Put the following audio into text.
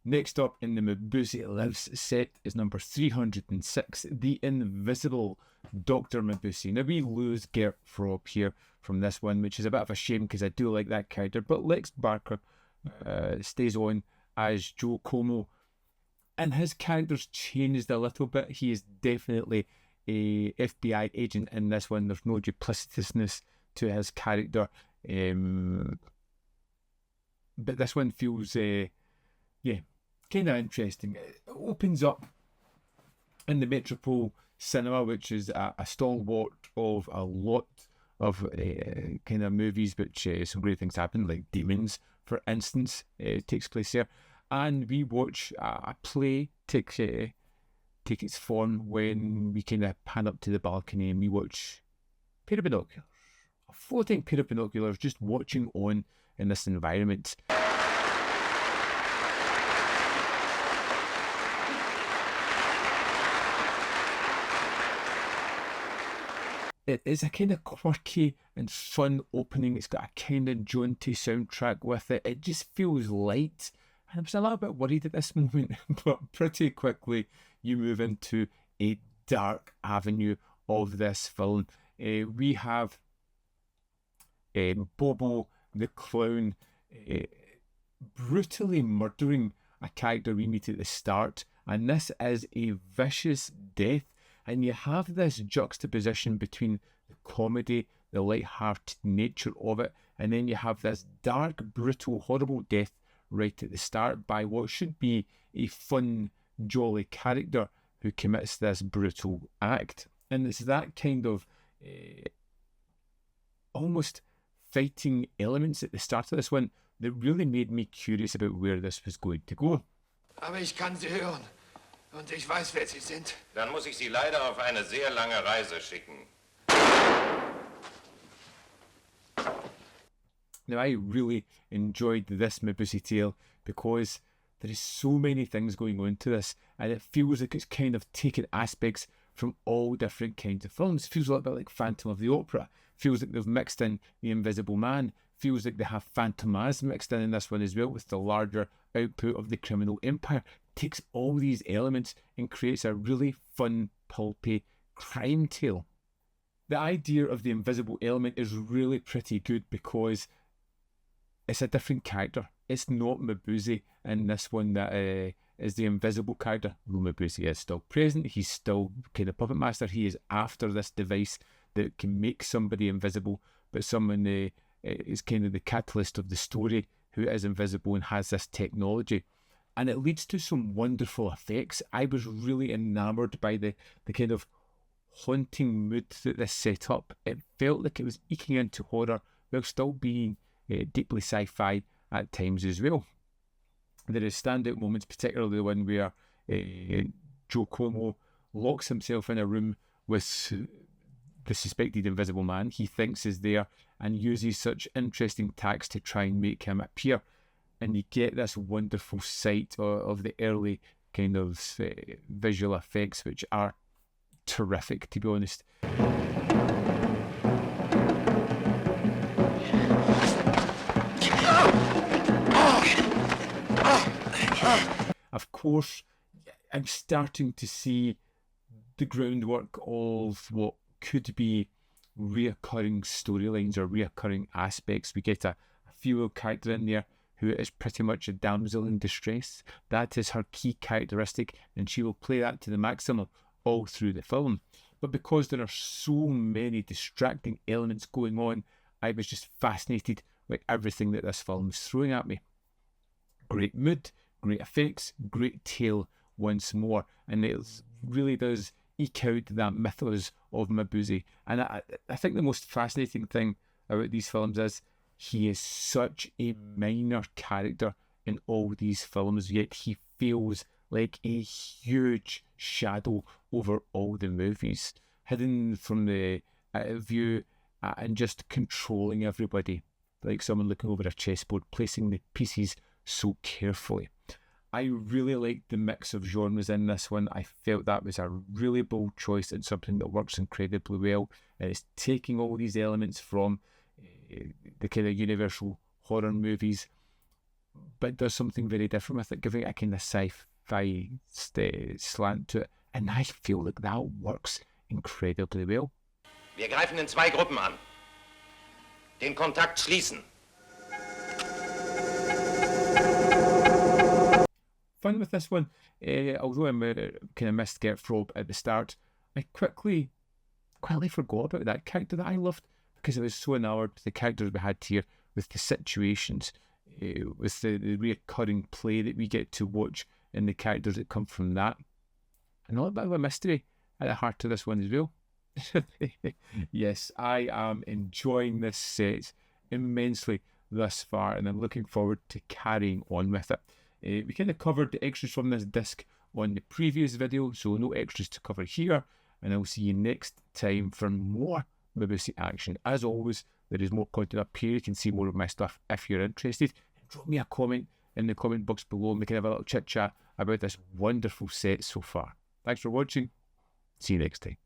Next up in the Mabuse Lives set is number 306, The Invisible Dr. Mabuse. Now we lose Gert Frob here from this one, which is a bit of a shame because I do like that character, but Lex Barker stays on as Joe Como, and his character's changed a little bit. He is definitely a FBI agent in this one. There's no duplicitousness to his character, but this one feels kind of interesting. It opens up in the Metropole Cinema, which is a stalwart of a lot of kind of movies which some great things happen, like Demons, for instance, takes place there. And we watch a play take its form when we kind of pan up to the balcony and we watch a pair of binoculars, a floating pair of binoculars, just watching on in this environment. It is a kind of quirky and fun opening. It's got a kind of jaunty soundtrack with it. It just feels light. And I was a little bit worried at this moment, but pretty quickly you move into a dark avenue of this film. We have Bobo the clown brutally murdering a character we meet at the start, and this is a vicious death. And you have this juxtaposition between the comedy, the light-hearted nature of it, and then you have this dark, brutal, horrible death right at the start by what should be a fun, jolly character who commits this brutal act. And it's that kind of almost fighting elements at the start of this one that really made me curious about where this was going to go. Aber ich kann Sie hören. Und ich weiß, wer Sie sind. Dann muss ich Sie leider auf eine sehr lange Reise schicken. Now, I really enjoyed this Mabuse tale because there is so many things going on to this, and it feels like it's kind of taken aspects from all different kinds of films. It feels a little bit like Phantom of the Opera. Feels like they've mixed in The Invisible Man. Feels like they have Phantomas mixed in this one as well, with the larger output of the Criminal Empire. Takes all these elements and creates a really fun, pulpy crime tale. The idea of the invisible element is really pretty good because it's a different character. It's not Mabuse in this one that is the invisible character. Though Mabuse is still present, he's still kind of puppet master. He is after this device that can make somebody invisible, but someone is kind of the catalyst of the story who is invisible and has this technology. And it leads to some wonderful effects. I was really enamoured by the kind of haunting mood that this set up. It felt like it was eking into horror while still being deeply sci-fi at times as well. There is standout moments, particularly the one where Joe Como locks himself in a room with the suspected invisible man he thinks is there and uses such interesting tactics to try and make him appear. And you get this wonderful sight of the early kind of visual effects, which are terrific, to be honest. Of course, I'm starting to see the groundwork of what could be reoccurring storylines or reoccurring aspects. We get a female character in there who is pretty much a damsel in distress. That is her key characteristic, and she will play that to the maximum all through the film. But because there are so many distracting elements going on, I was just fascinated by everything that this film is throwing at me. Great mood, great effects, great tale once more, and it really does eke out that mythos of Mabuse. And I think the most fascinating thing about these films is he is such a minor character in all these films, yet he feels like a huge shadow over all the movies, hidden from the view and just controlling everybody, like someone looking over a chessboard, placing the pieces so carefully. I really liked the mix of genres in this one. I felt that was a really bold choice and something that works incredibly well. And it's taking all these elements from the kind of universal horror movies, but does something very different with it, giving it a kind of sci-fi slant to it. And I feel like that works incredibly well. Wir greifen in 2 Gruppen an. Den Kontakt schließen. Fun with this one, although I kind of missed Get Frob at the start, I quickly forgot about that character that I loved because it was so enamored with the characters we had here, with the situations, with the reoccurring play that we get to watch and the characters that come from that. And a little bit of a mystery at the heart of this one as well. Yes, I am enjoying this set immensely thus far, and I'm looking forward to carrying on with it. We kind of covered the extras from this disc on the previous video, so no extras to cover here, and I'll see you next time for more Mabuse action. As always, there is more content up here. You can see more of my stuff if you're interested. Drop me a comment in the comment box below and we can have a little chit chat about this wonderful set so far. Thanks for watching. See you next time.